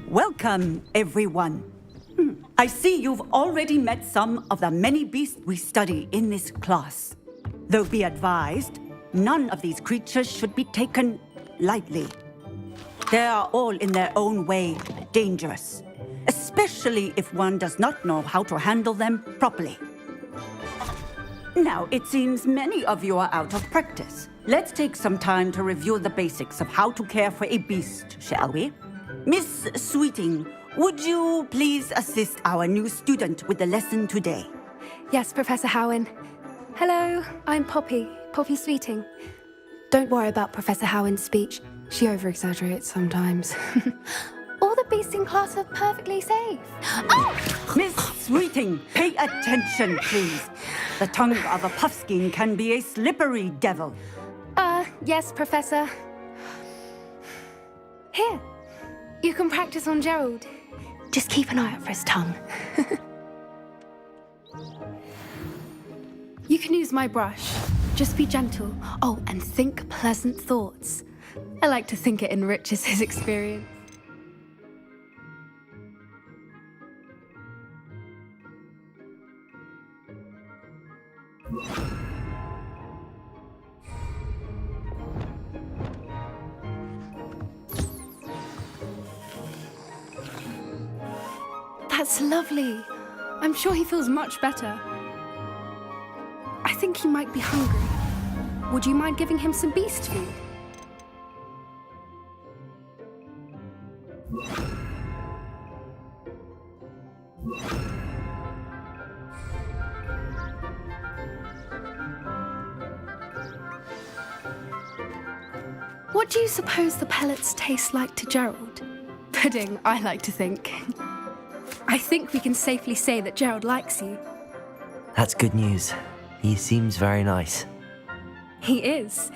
Welcome, everyone. I see you've already met some of the many beasts we study in this class. Though be advised, none of these creatures should be taken lightly. They are all in their own way dangerous, especially if one does not know how to handle them properly. Now, it seems many of you are out of practice. Let's take some time to review the basics of how to care for a beast, shall we? Miss Sweeting, would you please assist our new student with the lesson today? Yes, Professor Howen. Hello, I'm Poppy Sweeting. Don't worry about Professor Howen's speech. She over-exaggerates sometimes. All the beasts in class are perfectly safe. Oh! Miss Sweeting, pay attention, please. The tongue of a puffskein can be a slippery devil. Yes, Professor. Here, you can practice on Gerald. Just keep an eye out for his tongue. You can use my brush. Just be gentle. Oh, and think pleasant thoughts. I like to think it enriches his experience. That's lovely. I'm sure he feels much better. I think he might be hungry. Would you mind giving him some beast food? What do you suppose the pellets taste like to Gerald? Pudding, I like to think. I think we can safely say that Gerald likes you. That's good news. He seems very nice. He is.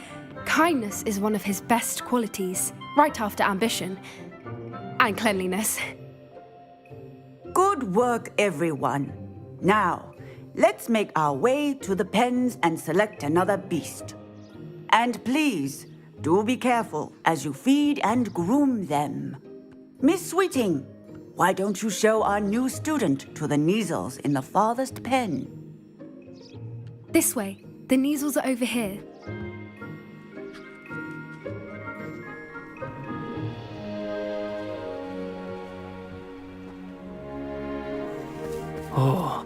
Kindness is one of his best qualities, right after ambition. And cleanliness. Good work, everyone. Now, let's make our way to the pens and select another beast. And please, do be careful as you feed and groom them. Miss Sweeting, why don't you show our new student to the Kneazles in the farthest pen? This way. The Kneazles are over here. Oh,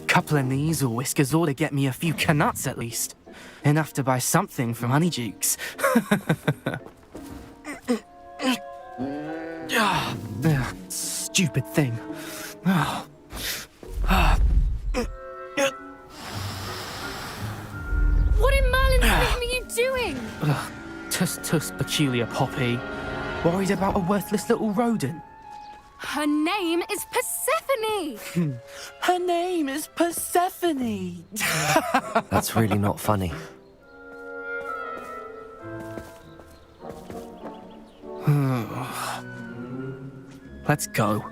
couple of Kneazle whiskers ought to get me a few canuts at least. Enough to buy something from Honeydukes. Stupid thing. What in Merlin's name are you doing? Tuss, peculiar Poppy. Worried about a worthless little rodent. Her name is Persephone! Her name is Persephone! That's really not funny. Let's go.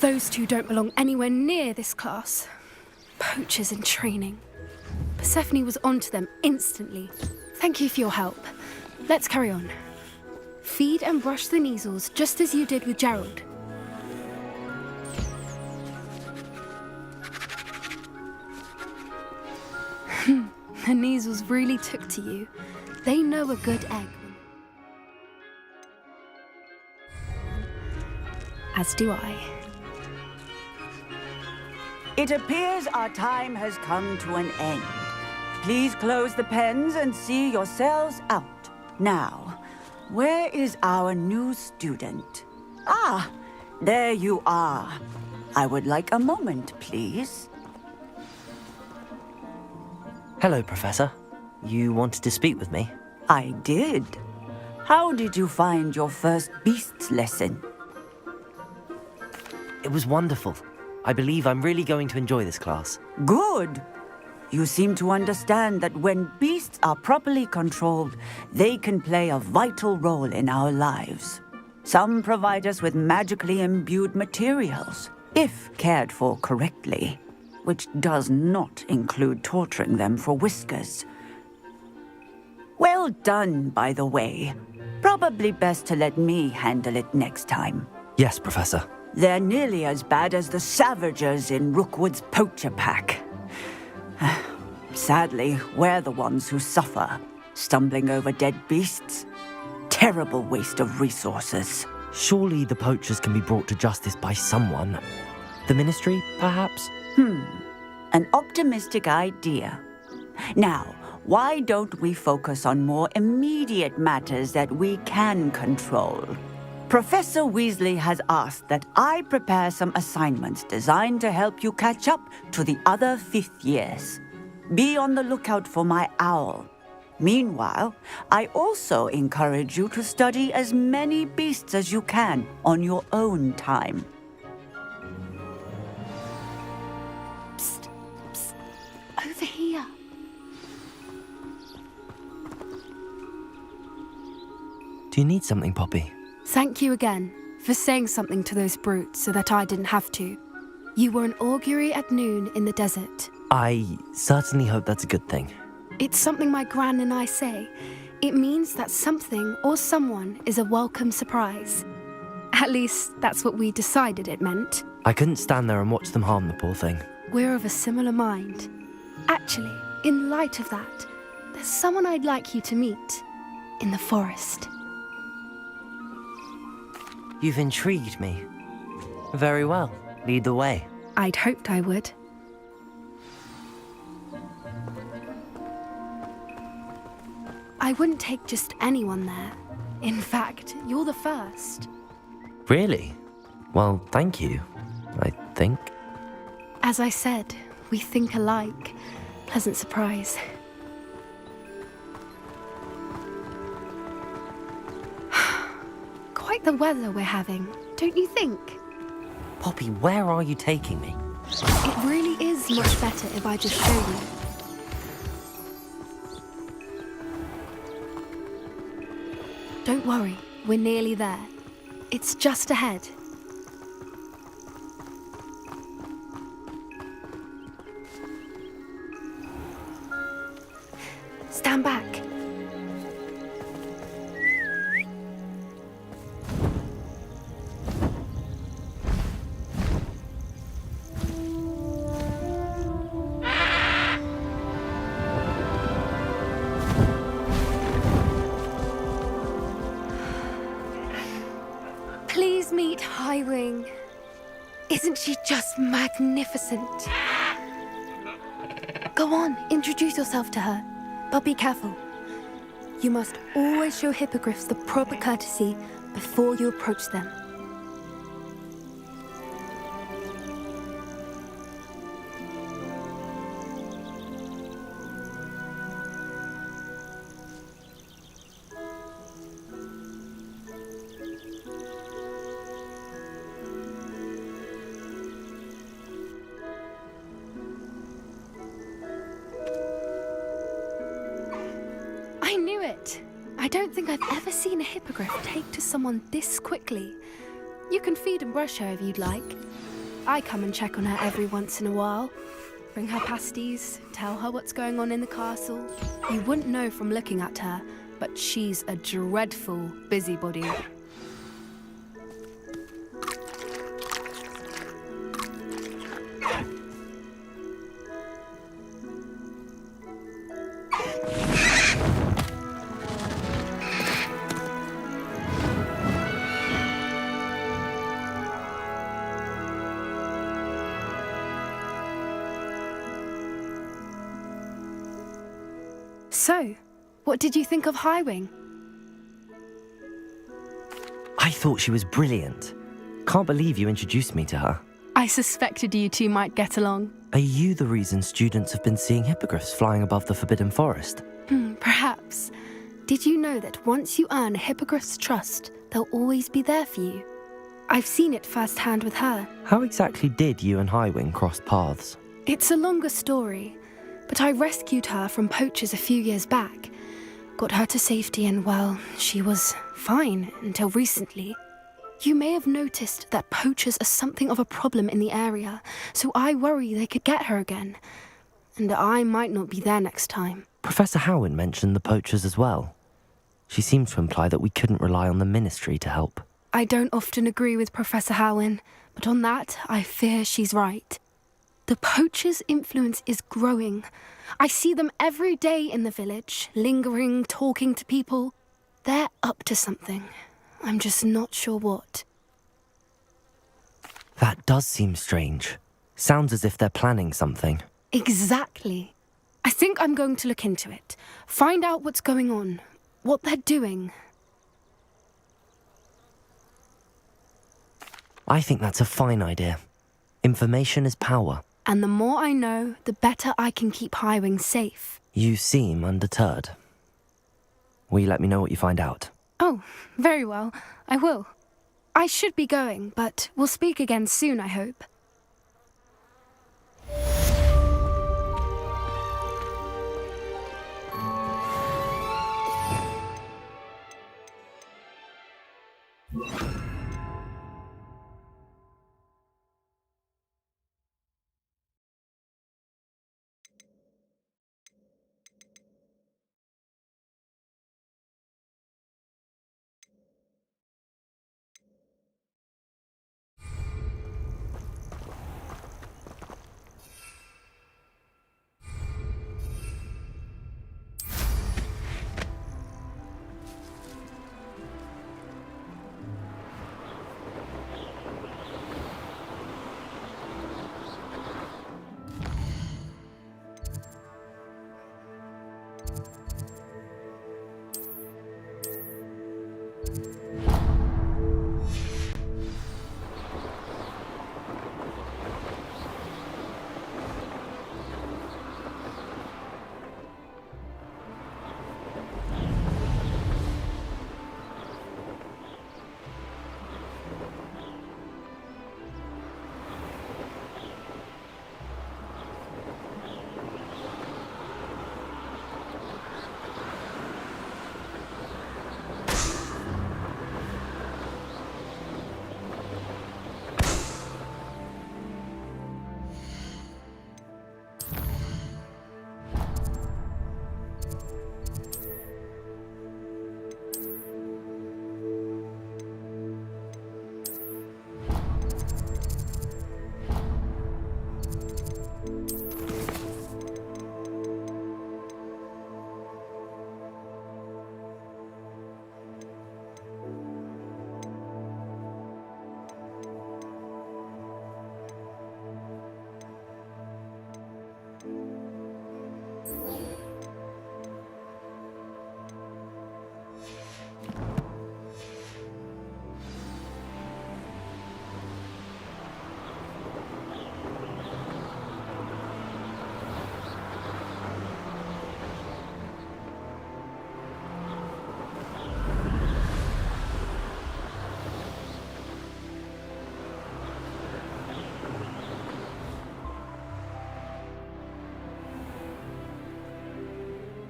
Those two don't belong anywhere near this class. Poachers in training. Persephone was onto them instantly. Thank you for your help. Let's carry on. Feed and brush the Kneazles just as you did with Gerald. The Kneazles really took to you. They know a good egg. As do I. It appears our time has come to an end. Please close the pens and see yourselves out. Now, where is our new student? Ah, there you are. I would like a moment, please. Hello, Professor. You wanted to speak with me? I did. How did you find your first beasts lesson? It was wonderful. I believe I'm really going to enjoy this class. Good. You seem to understand that when beasts are properly controlled, they can play a vital role in our lives. Some provide us with magically imbued materials, if cared for correctly. which does not include torturing them for whiskers. Well done, by the way. Probably best to let me handle it next time. Yes, Professor. They're nearly as bad as the Savagers in Rookwood's poacher pack. Sadly, we're the ones who suffer, stumbling over dead beasts. Terrible waste of resources. Surely the poachers can be brought to justice by someone. The Ministry, perhaps? An optimistic idea. Now, why don't we focus on more immediate matters that we can control? Professor Weasley has asked that I prepare some assignments designed to help you catch up to the other fifth years. Be on the lookout for my owl. Meanwhile, I also encourage you to study as many beasts as you can on your own time. Psst, psst. Over here. Do you need something, Poppy? Thank you again for saying something to those brutes so that I didn't have to. You were an augury at noon in the desert. I certainly hope that's a good thing. It's something my gran and I say. It means that something or someone is a welcome surprise. At least, that's what we decided it meant. I couldn't stand there and watch them harm the poor thing. We're of a similar mind. Actually, in light of that, there's someone I'd like you to meet in the forest. You've intrigued me. Very well. Lead the way. I'd hoped I would. I wouldn't take just anyone there. In fact, you're the first. Really? Well, thank you, I think. As I said, we think alike. Pleasant surprise. Quite the weather we're having, don't you think? Poppy, where are you taking me? It really is much better if I just show you. Don't worry, we're nearly there. It's just ahead. Stand back. Please meet Highwing. Isn't she just magnificent? Go on, introduce yourself to her. But be careful. You must always show hippogriffs the proper courtesy before you approach them. I knew it! I don't think I've ever seen a hippogriff take to someone this quickly. You can feed and brush her if you'd like. I come and check on her every once in a while. Bring her pasties, tell her what's going on in the castle. You wouldn't know from looking at her, but she's a dreadful busybody. So, what did you think of Highwing? I thought she was brilliant. Can't believe you introduced me to her. I suspected you two might get along. Are you the reason students have been seeing hippogriffs flying above the Forbidden Forest? Perhaps. Did you know that once you earn a hippogriff's trust, they'll always be there for you? I've seen it firsthand with her. How exactly did you and Highwing cross paths? It's a longer story, but I rescued her from poachers a few years back. Got her to safety and, well, she was fine until recently. You may have noticed that poachers are something of a problem in the area, so I worry they could get her again. And I might not be there next time. Professor Howin mentioned the poachers as well. She seemed to imply that we couldn't rely on the Ministry to help. I don't often agree with Professor Howin, but on that, I fear she's right. The poachers' influence is growing. I see them every day in the village, lingering, talking to people. They're up to something. I'm just not sure what. That does seem strange. Sounds as if they're planning something. Exactly. I think I'm going to look into it. Find out what's going on, what they're doing. I think that's a fine idea. Information is power. And the more I know, the better I can keep Highwing safe. You seem undeterred. Will you let me know what you find out? Oh, very well. I will. I should be going, but we'll speak again soon, I hope.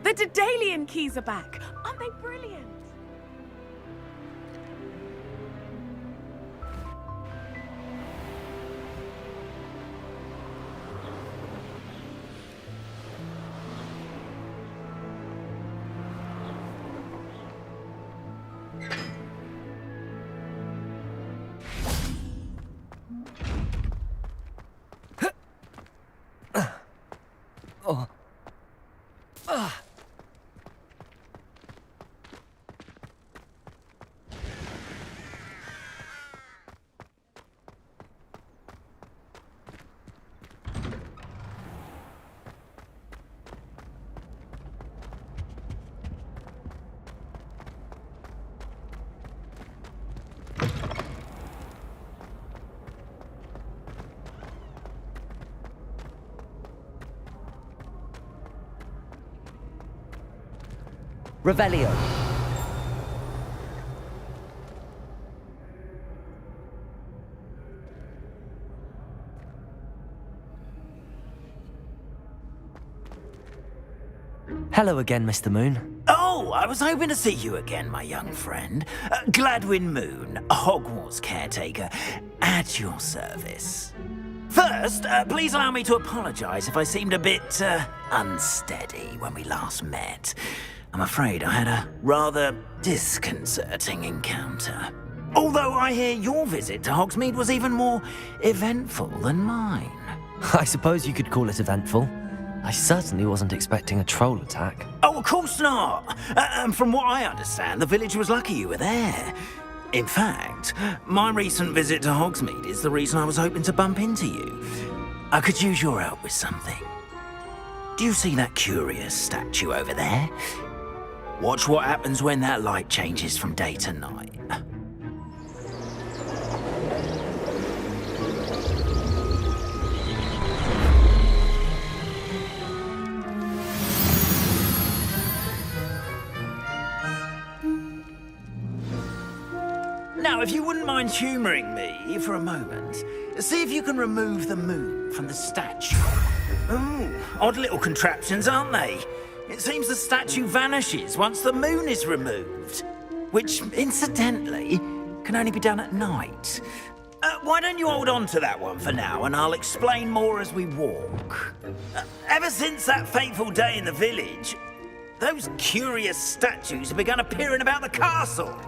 The Daedalian keys are back. Aren't they brilliant? Revelio. Hello again, Mr. Moon. Oh, I was hoping to see you again, my young friend. Gladwin Moon, Hogwarts caretaker, at your service. First, please allow me to apologise if I seemed a bit unsteady when we last met. I'm afraid I had a rather disconcerting encounter. Although I hear your visit to Hogsmeade was even more eventful than mine. I suppose you could call it eventful. I certainly wasn't expecting a troll attack. Oh, of course not. And from what I understand, the village was lucky you were there. In fact, my recent visit to Hogsmeade is the reason I was hoping to bump into you. I could use your help with something. Do you see that curious statue over there? Watch what happens when that light changes from day to night. Now, if you wouldn't mind humouring me for a moment, see if you can remove the moon from the statue. Ooh, odd little contraptions, aren't they? It seems the statue vanishes once the moon is removed, which, incidentally, can only be done at night. Why don't you hold on to that one for now, and I'll explain more as we walk. Ever since that fateful day in the village, those curious statues have begun appearing about the castle.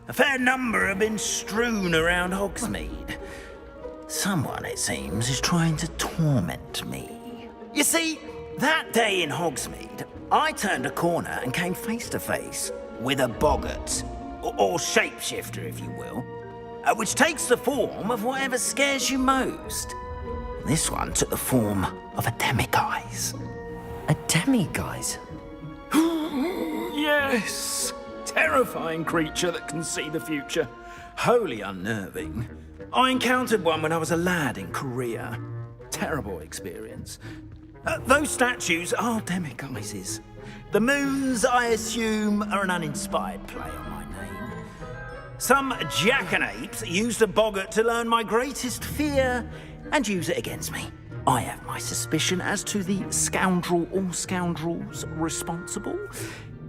A fair number have been strewn around Hogsmeade. Someone, it seems, is trying to torment me. You see, that day in Hogsmeade, I turned a corner and came face to face with a boggart, or shapeshifter, if you will, which takes the form of whatever scares you most. This one took the form of a demiguise. A demiguise? Yes! Terrifying creature that can see the future. Wholly unnerving. I encountered one when I was a lad in Korea. Terrible experience. Those statues are demiguises. The moons, I assume, are an uninspired play on my name. Some jackanapes used a boggart to learn my greatest fear and use it against me. I have my suspicion as to the scoundrel or scoundrels responsible.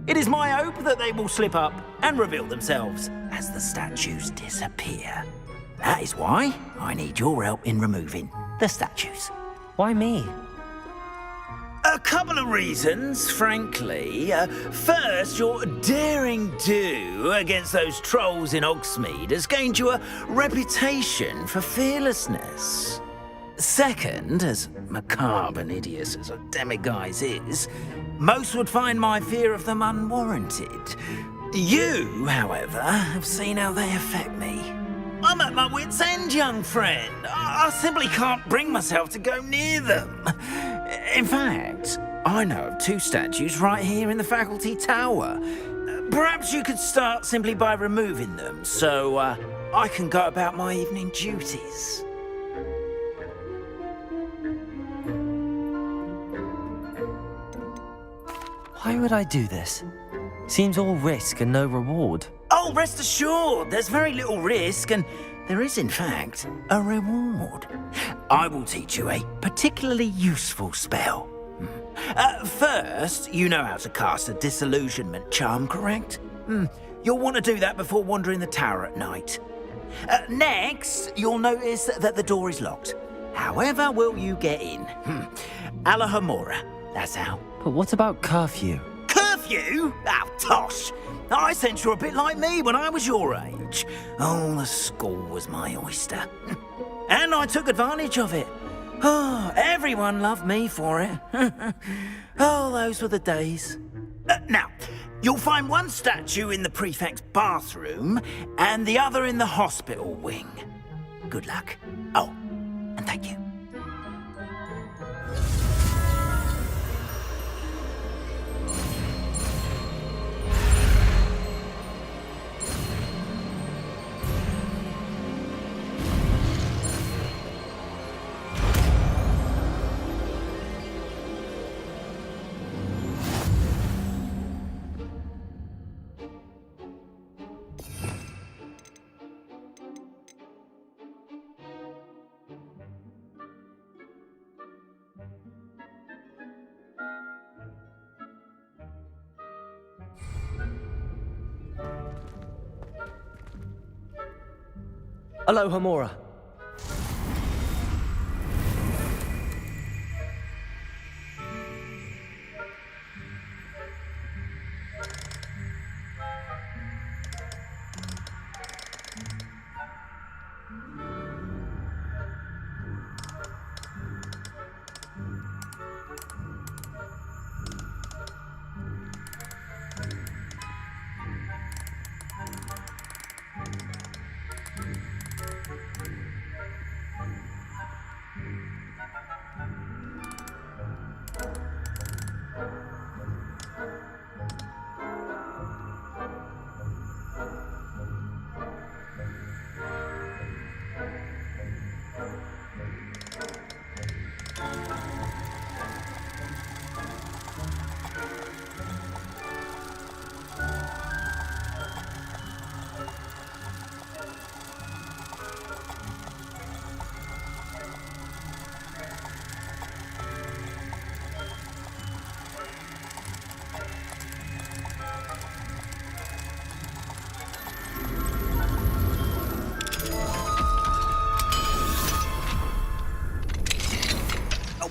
It is my hope that they will slip up and reveal themselves as the statues disappear. That is why I need your help in removing the statues. Why me? A couple of reasons, frankly. First, your daring do against those trolls in Hogsmeade has gained you a reputation for fearlessness. Second, as macabre and hideous as a demiguise is, most would find my fear of them unwarranted. You, however, have seen how they affect me. I'm at my wit's end, young friend. I simply can't bring myself to go near them. In fact, I know of two statues right here in the faculty tower. Perhaps you could start simply by removing them, so I can go about my evening duties. Why would I do this? Seems all risk and no reward. Oh, rest assured, there's very little risk, and there is, in fact, a reward. I will teach you a particularly useful spell. First, you know how to cast a disillusionment charm, correct? You'll want to do that before wandering the tower at night. Next, you'll notice that the door is locked. However will you get in? Alahamora, that's how. But what about curfew? Curfew? Oh, tosh! I sense you're a bit like me when I was your age. Oh, the school was my oyster. And I took advantage of it. Oh, everyone loved me for it. Oh, those were the days. Now, you'll find one statue in the prefect's bathroom and the other in the hospital wing. Good luck. Oh, and thank you. Aloha Mora.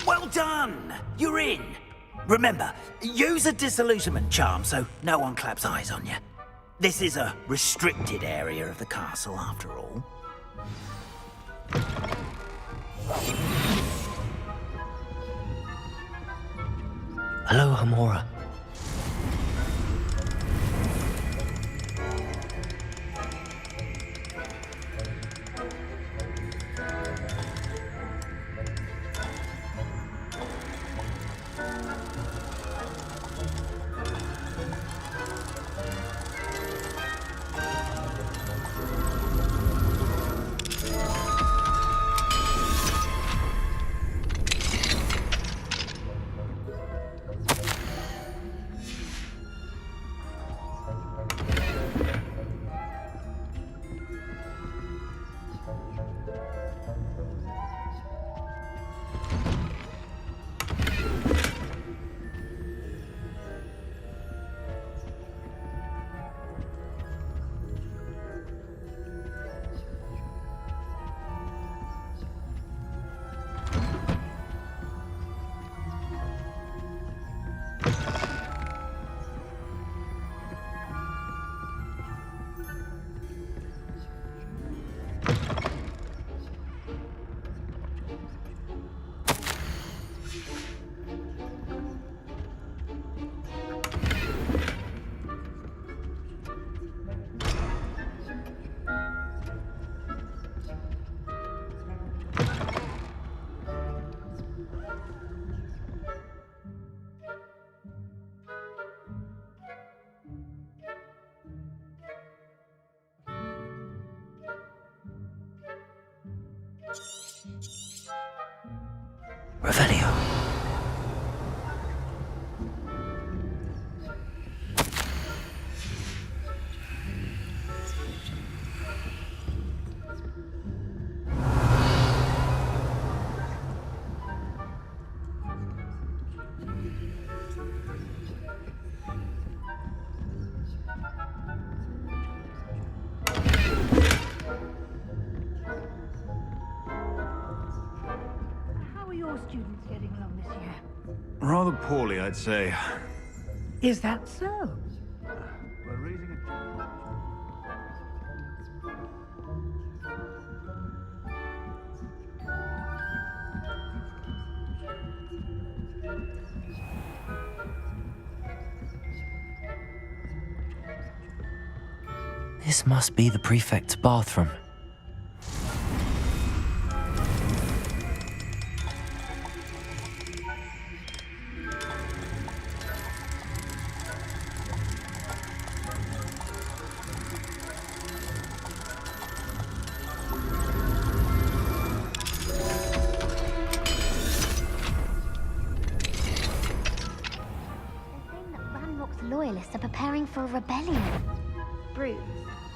Well done! You're in. Remember, use a disillusionment charm so no one claps eyes on you. This is a restricted area of the castle, after all. Aloha Mora. Revelio. How are your students getting along this year? Rather poorly, I'd say. Is that so? We're raising a... This must be the prefect's bathroom. Loyalists are preparing for a rebellion. Brutes,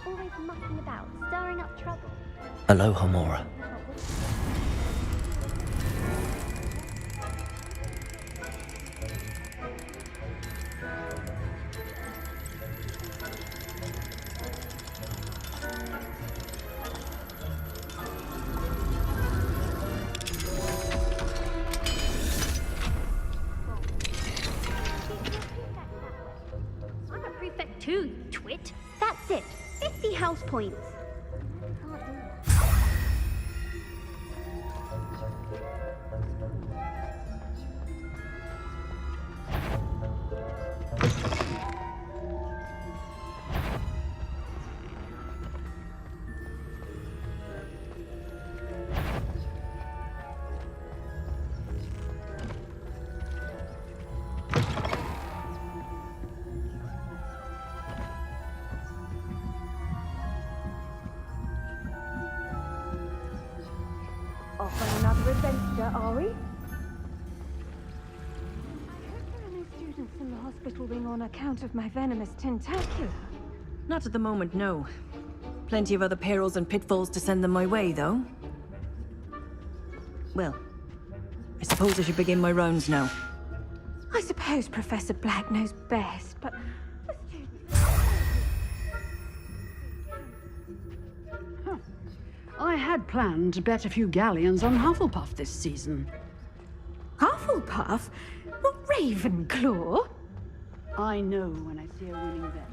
always mucking about, stirring up trouble. Aloha Mora. 2, you twit. That's it. 50 house points. Can't do that. Off on another adventure, are we? I hope there are no students in the hospital wing on account of my venomous tentacula. Not at the moment, no. Plenty of other perils and pitfalls to send them my way, though. Well, I suppose I should begin my rounds now. I suppose Professor Black knows best, but the students... I had planned to bet a few galleons on Hufflepuff this season. Hufflepuff? Not Ravenclaw? I know when I see a winning bet.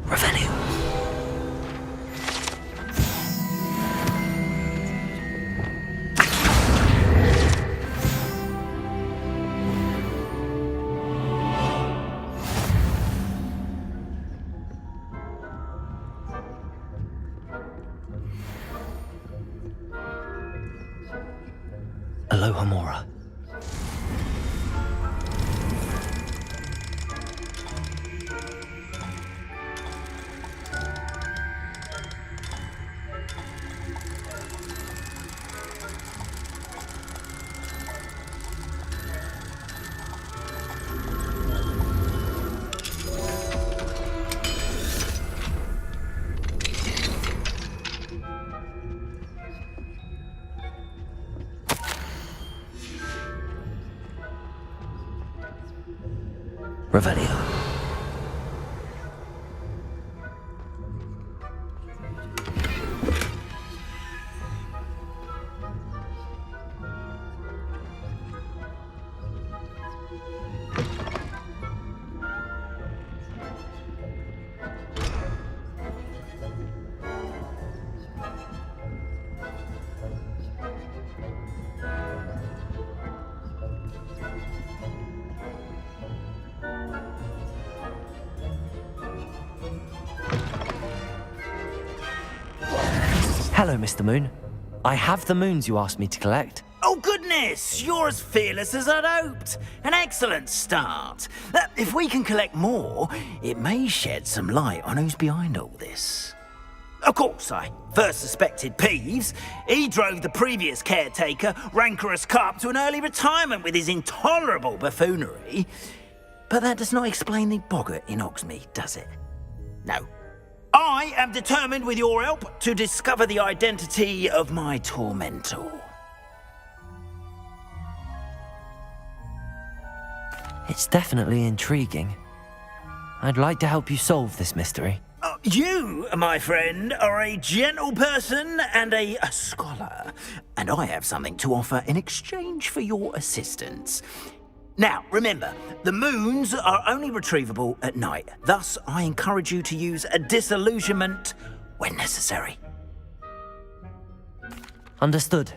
Revelio. Aloha Mora. Revelio. Hello, Mr. Moon. I have the moons you asked me to collect. Oh, goodness! You're as fearless as I'd hoped. An excellent start. If we can collect more, it may shed some light on who's behind all this. Of course, I first suspected Peeves. He drove the previous caretaker, Rancorous Carp, to an early retirement with his intolerable buffoonery. But that does not explain the boggart in Hogsmeade, does it? No. I am determined, with your help, to discover the identity of my tormentor. It's definitely intriguing. I'd like to help you solve this mystery. You, my friend, are a gentle person and a scholar, and I have something to offer in exchange for your assistance. Now, remember, the moons are only retrievable at night. Thus, I encourage you to use a disillusionment when necessary. Understood.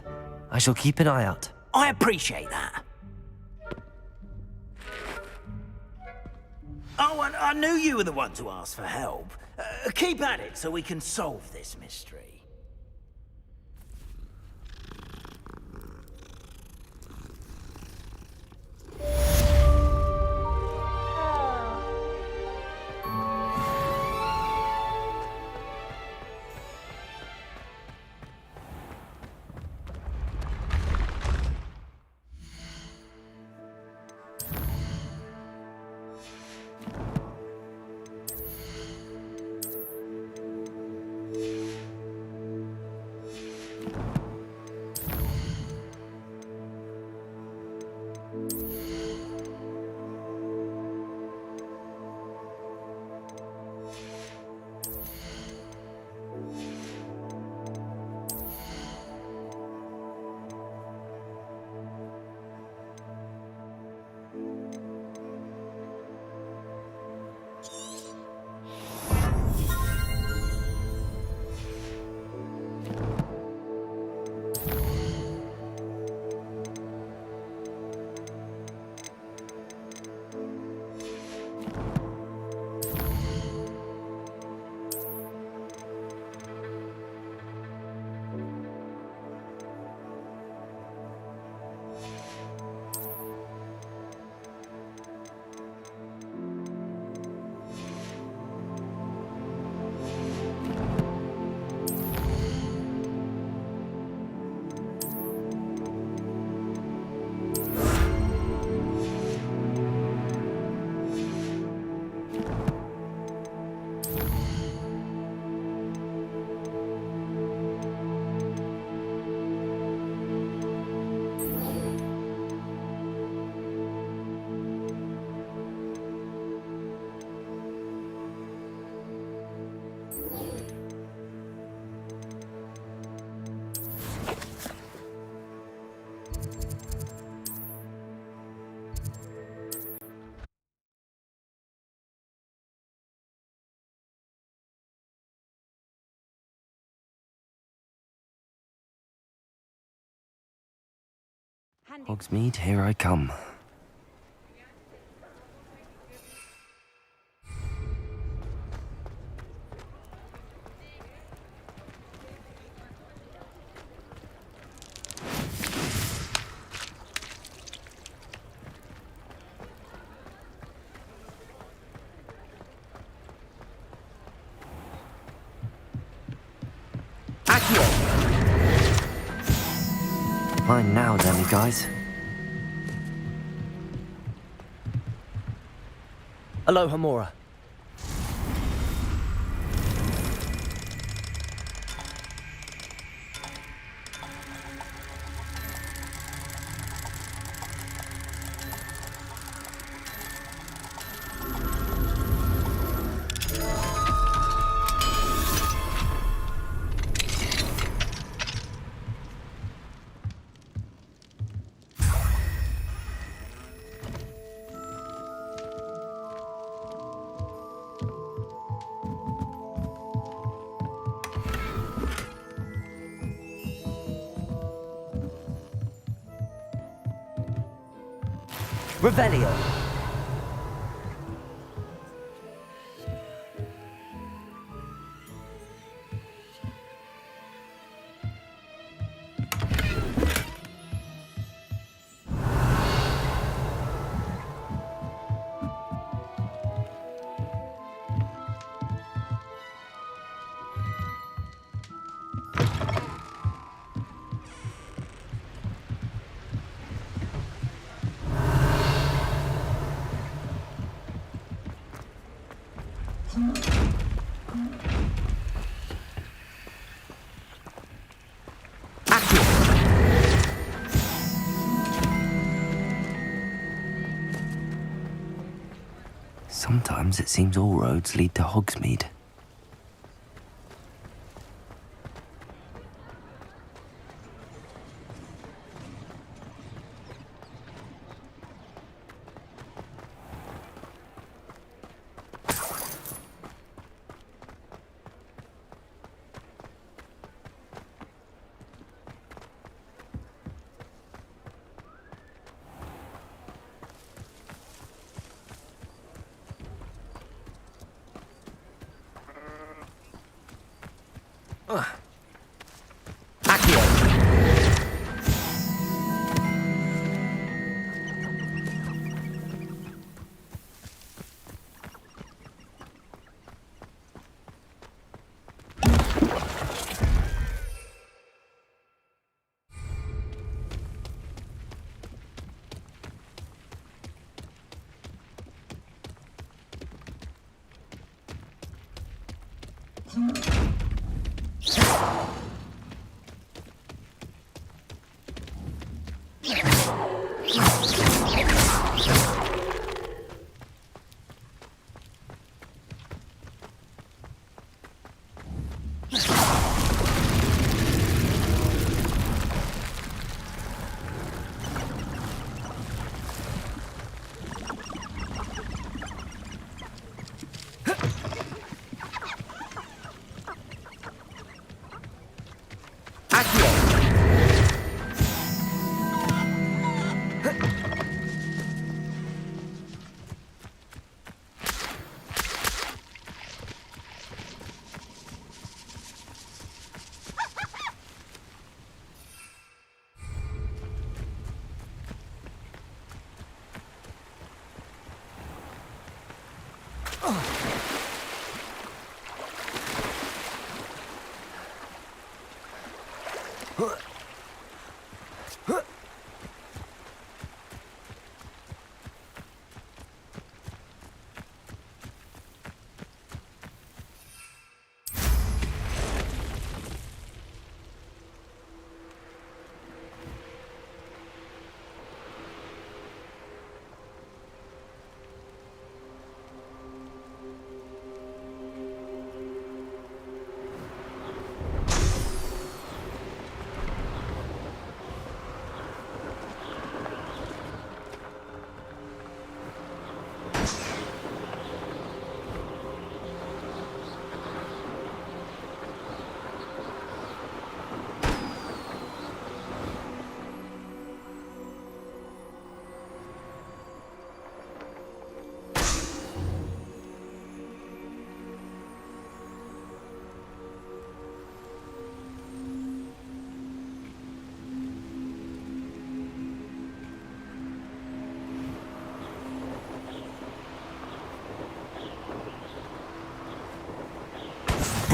I shall keep an eye out. I appreciate that. Oh, and I knew you were the one to ask for help. Keep at it so we can solve this mystery. Hogsmeade, here I come. Mine now, then, guys. Aloha, Mora. Revelio. Sometimes it seems all roads lead to Hogsmeade.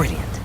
Brilliant.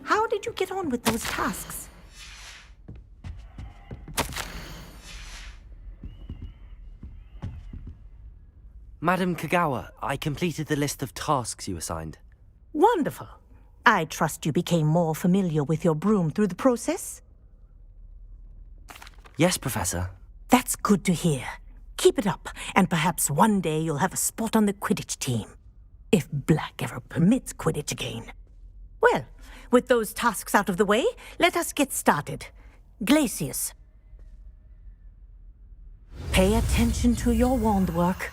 How did you get on with those tasks? Madam Kagawa, I completed the list of tasks you assigned. Wonderful. I trust you became more familiar with your broom through the process? Yes, Professor. That's good to hear. Keep it up, and perhaps one day you'll have a spot on the Quidditch team. If Black ever permits Quidditch again. Well, with those tasks out of the way, let us get started. Glacius. Pay attention to your wand work.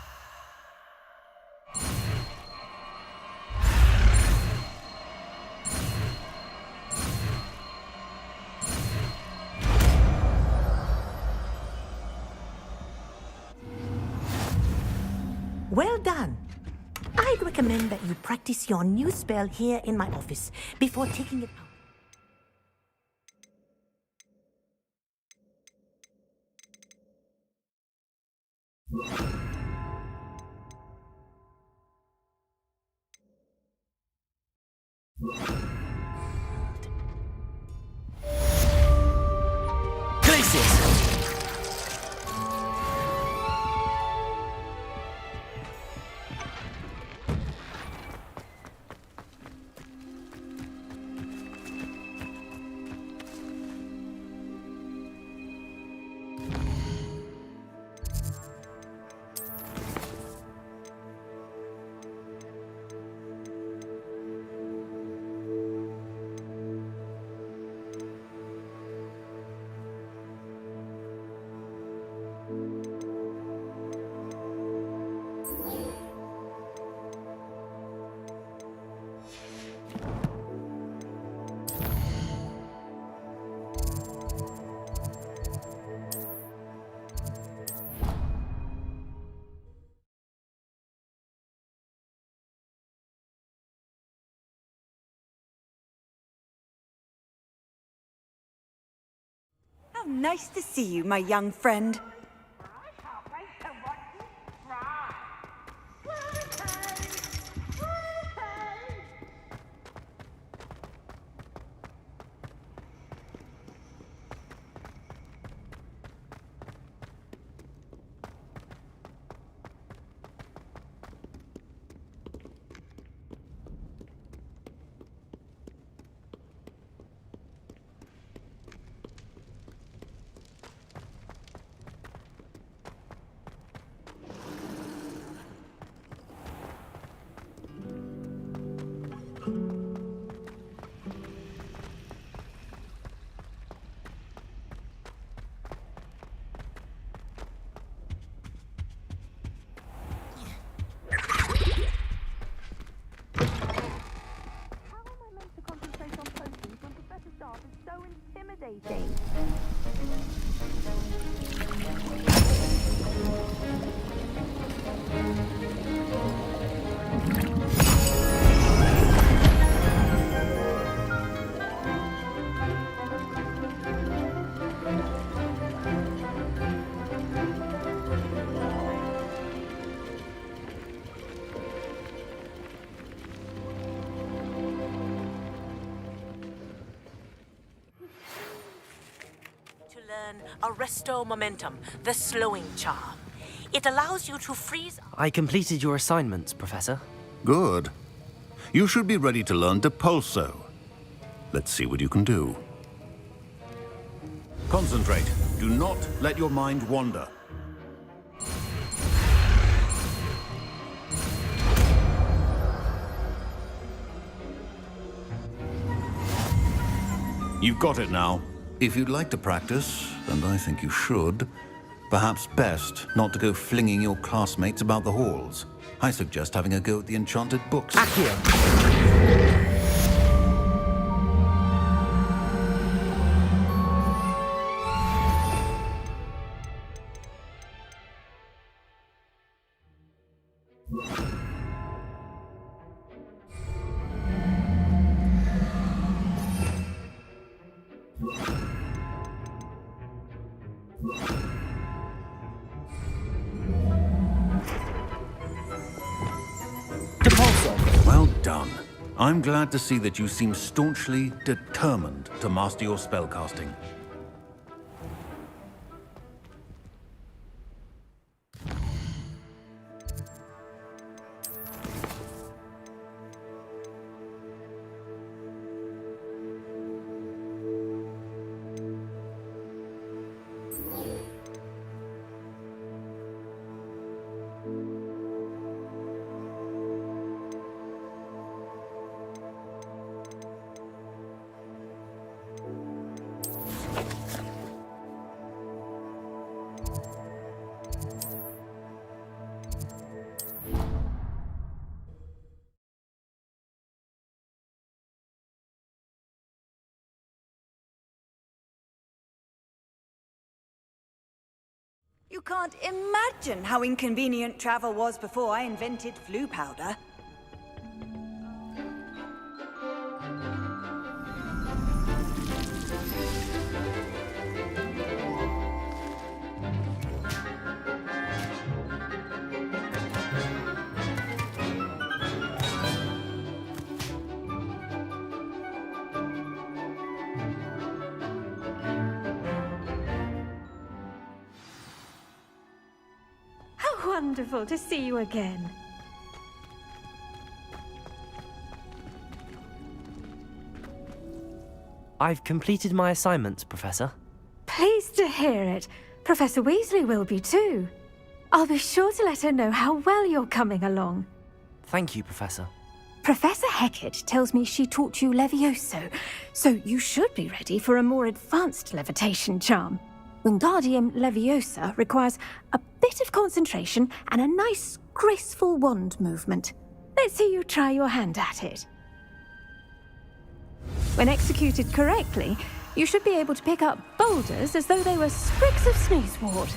Well done. I'd recommend that you practice your new spell here in my office before taking it out. How nice to see you, my young friend. Arresto Momentum, the slowing charm. It allows you to freeze... I completed your assignments, Professor. Good. You should be ready to learn Depulso. Let's see what you can do. Concentrate. Do not let your mind wander. You've got it now. If you'd like to practice, and I think you should, perhaps best not to go flinging your classmates about the halls. I suggest having a go at the enchanted books. Accio! Well done. I'm glad to see that you seem staunchly determined to master your spellcasting. You can't imagine how inconvenient travel was before I invented flu powder. Wonderful to see you again. I've completed my assignments, Professor. Pleased to hear it. Professor Weasley will be too. I'll be sure to let her know how well you're coming along. Thank you, Professor. Professor Hecat tells me she taught you Levioso, so you should be ready for a more advanced levitation charm. Wingardium Leviosa requires a bit of concentration and a nice, graceful wand movement. Let's see you try your hand at it. When executed correctly, you should be able to pick up boulders as though they were sprigs of sneezewort.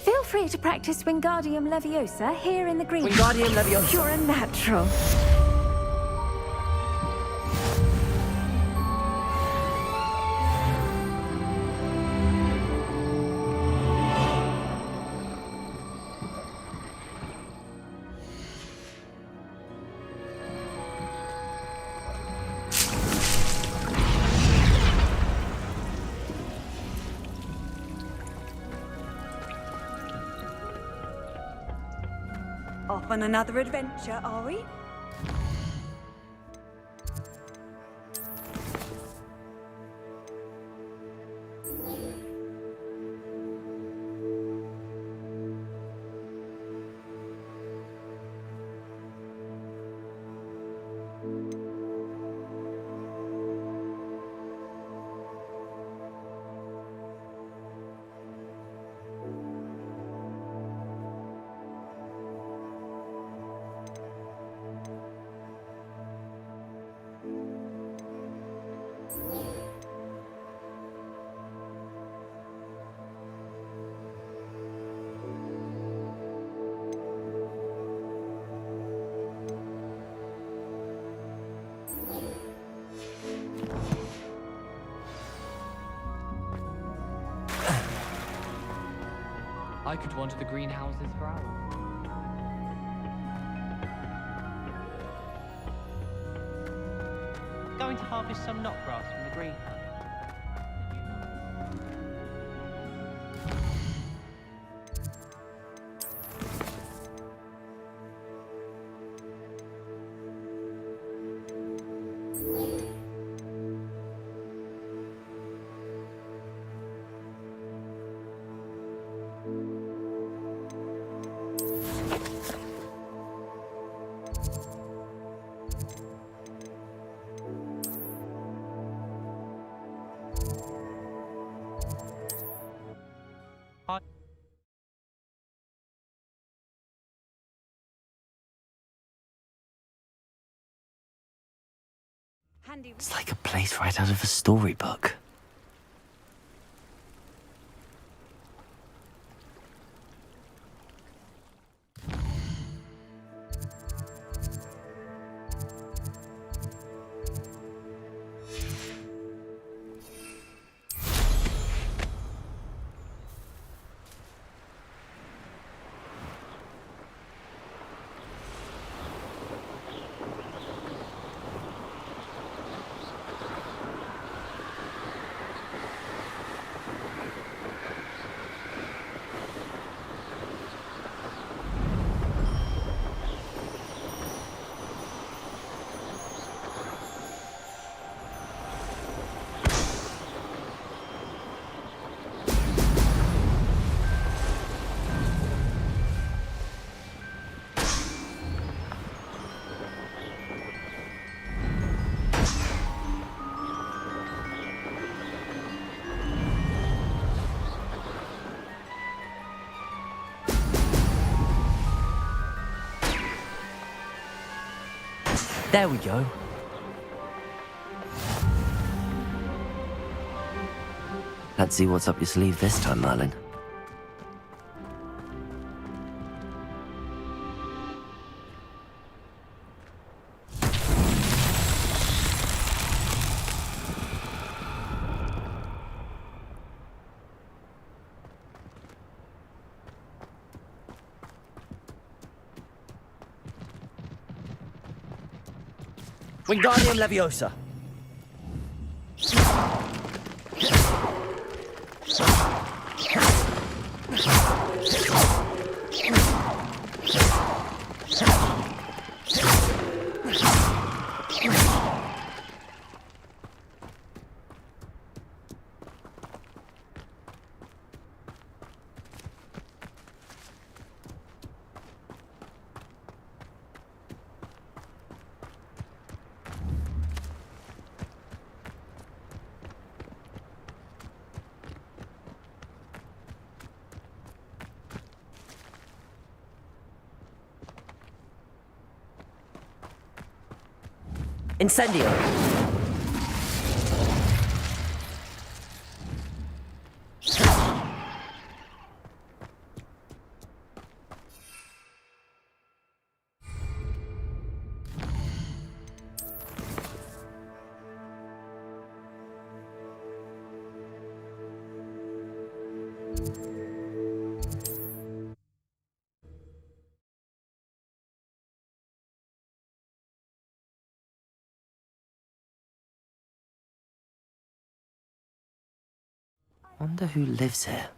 Feel free to practice Wingardium Leviosa here in the green. Wingardium Leviosa. You're a natural. Off on another adventure, are we? I could wander the greenhouses for hours. Going to harvest some knotgrass from the greenhouse. It's like a place right out of a storybook. There we go. Let's see what's up your sleeve this time, Merlin. Wingardium Leviosa. Incendio. Wonder who lives here.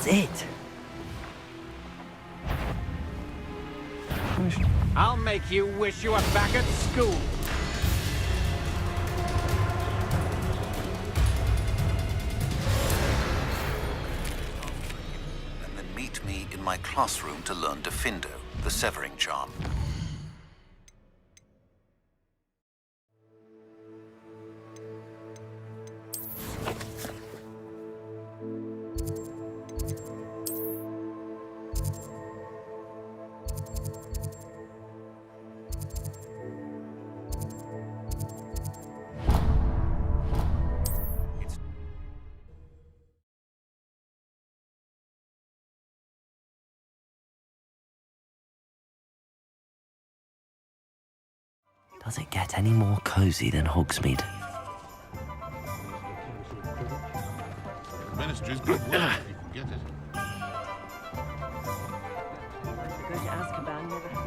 it. I'll make you wish you were back at school. And then meet me in my classroom to learn Diffindo, the severing charm. Does it get any more cozy than Hogsmeade? Ministry's good work if you can get it. Going to Azkaban never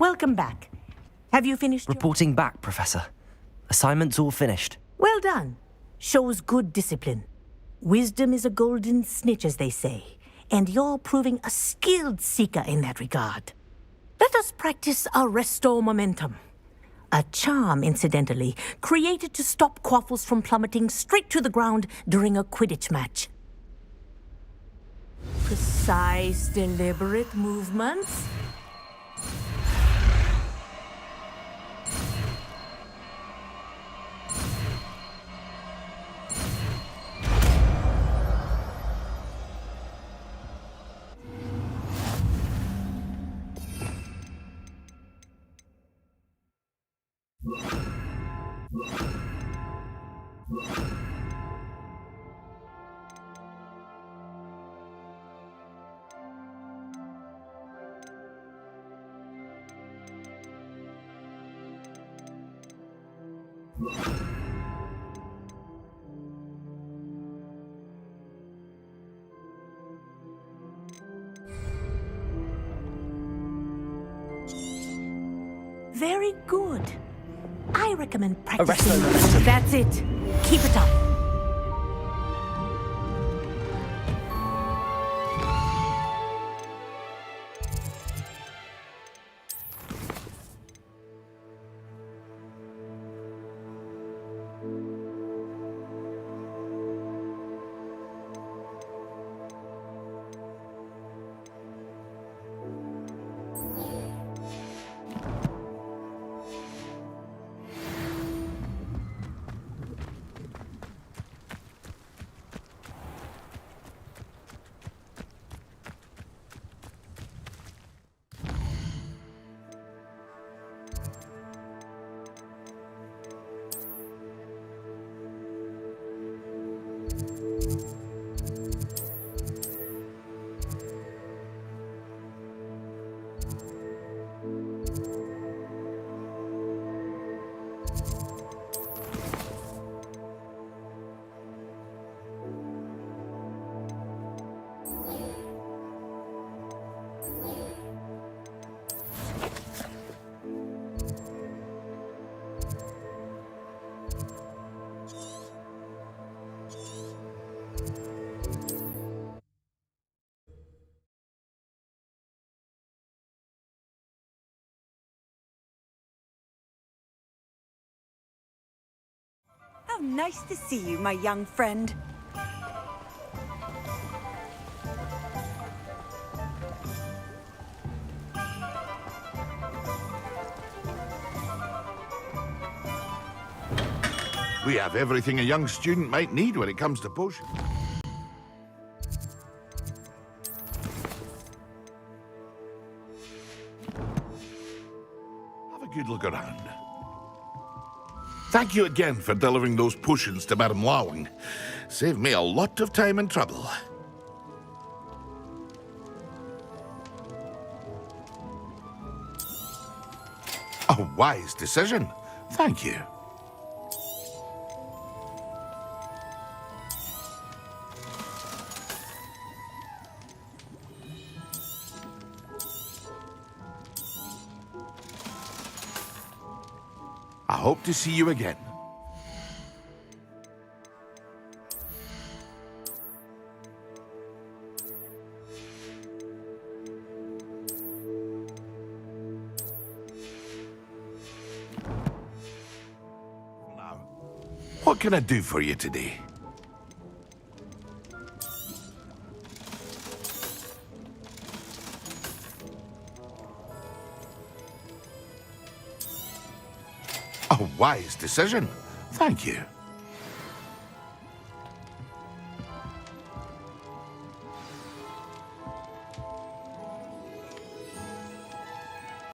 Welcome back. Have you finished Reporting back, Professor. Assignment's all finished. Well done. Shows good discipline. Wisdom is a golden snitch, as they say, and you're proving a skilled seeker in that regard. Let us practice our Restore Momentum. A charm, incidentally, created to stop quaffles from plummeting straight to the ground during a Quidditch match. Precise, deliberate movements. Very good. I recommend practicing. That's it. Keep it up. How nice to see you, my young friend. We have everything a young student might need when it comes to potions. Have you'd look around. Thank you again for delivering those potions to Madame Lawing. Saved me a lot of time and trouble. A wise decision. Thank you. I hope to see you again. Now, what can I do for you today? A wise decision. Thank you.